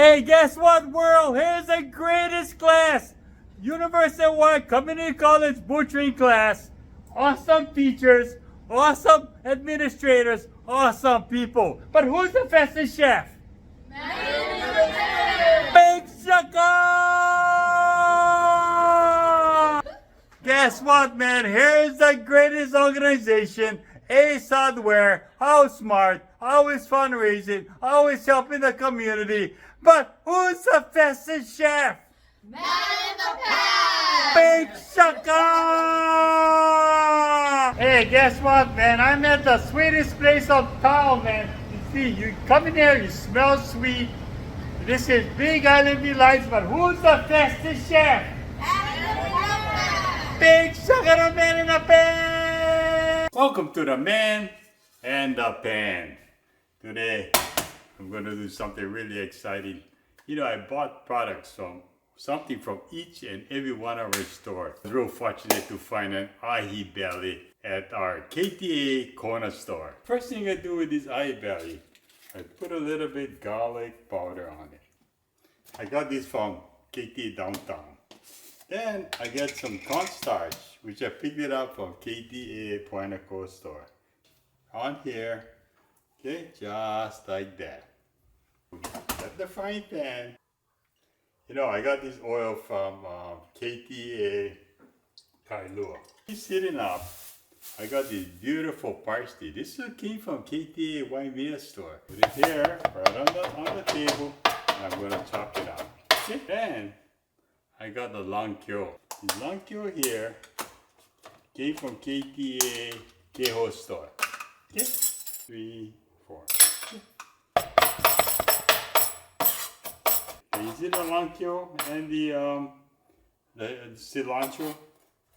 Hey, guess what, world? Here's the greatest class! University-wide community college butchering class. Awesome teachers, awesome administrators, awesome people. But who's the fastest chef? Big Shaka! Guess what, man? Here's the greatest organization. Ace Hardware. How smart, always fundraising, always helping the community. But who's the fastest chef? Man in the Pan! Big Shaka! Hey, guess what, man? I'm at the sweetest place of town, man. You see, you come in here, you smell sweet. This is Big Island Delights, but who's the fastest chef? Man in the Pan! Big Shaka, the Man in the Pan! Welcome to the Man and the Pan. Today, I'm going to do something really exciting. You know, I bought something from each and every one of our stores. I was real fortunate to find an ahi belly at our KTA corner store. First thing I do with this ahi belly, I put a little bit garlic powder on it. I got this from KTA downtown. Then I get some cornstarch, which I picked it up from KTA Point-of-Coast store. On here, okay, just like that. At the frying pan. You know, I got this oil from KTA Kailua. It's heating up. I got this beautiful parsley. This came from KTA Waimea store. Put it here, right on the table, and I'm gonna chop it up. Okay. Then I got the Rakkyo. The Rakkyo here came from KTA Keho store. Okay, 3, 4. You see the Rakkyo and the cilantro?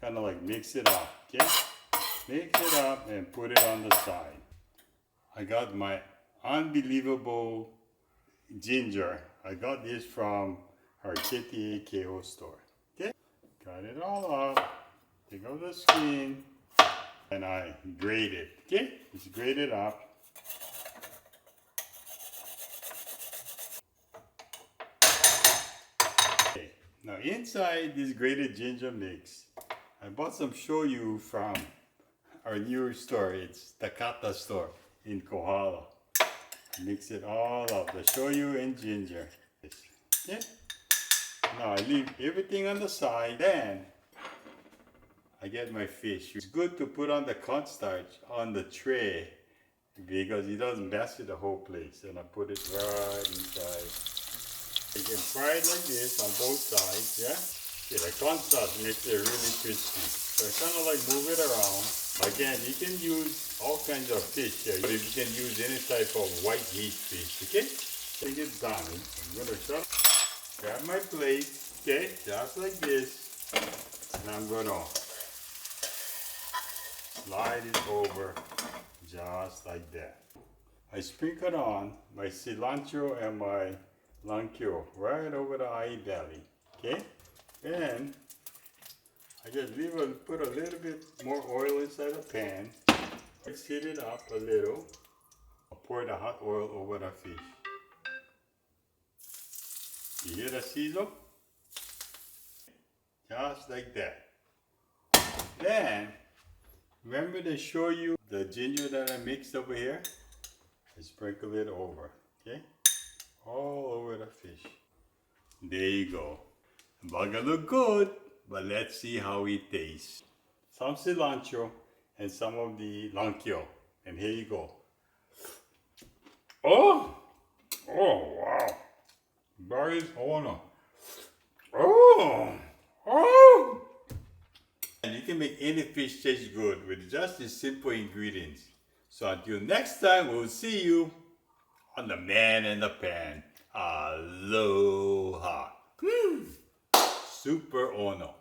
Kind of like mix it up, okay? Mix it up and put it on the side. I got my unbelievable ginger. I got this from our KTA KO store, okay? Cut it all up, take out the skin, and I grate it, okay? Just grate it up. Now inside this grated ginger mix, I bought some shoyu from our newer store. It's Takata store in Kohala. Mix it all up, the shoyu and ginger. Okay. Now I leave everything on the side. Then I get my fish. It's good to put on the cornstarch on the tray because it doesn't mess with the whole place. And I put it right inside. You can fry it like this on both sides, yeah? Yeah, the cornstarch makes it really crispy. So I kind of like move it around. Again, you can use all kinds of fish here, but if you can use any type of white meat fish, okay? I think it's done. I'm gonna grab my plate, okay? Just like this. And I'm gonna slide it over just like that. I sprinkled on my cilantro and my Rakkyo right over the ahi belly, okay? Then I just put a little bit more oil inside the pan. Let's heat it up a little. I'll pour the hot oil over the fish. You hear the sizzle? Just like that. Then remember to show you the ginger that I mixed over here? I sprinkle it over, okay? All over the fish. There you go. The burger look good, but let's see how it tastes. Some cilantro and some of the Rakkyo. And here you go. Oh! Oh, wow. oh-so-ono. Oh! Oh! And you can make any fish taste good with just these simple ingredients. So until next time, we'll see you on the Man in the Pan. Aloha. Super Ono.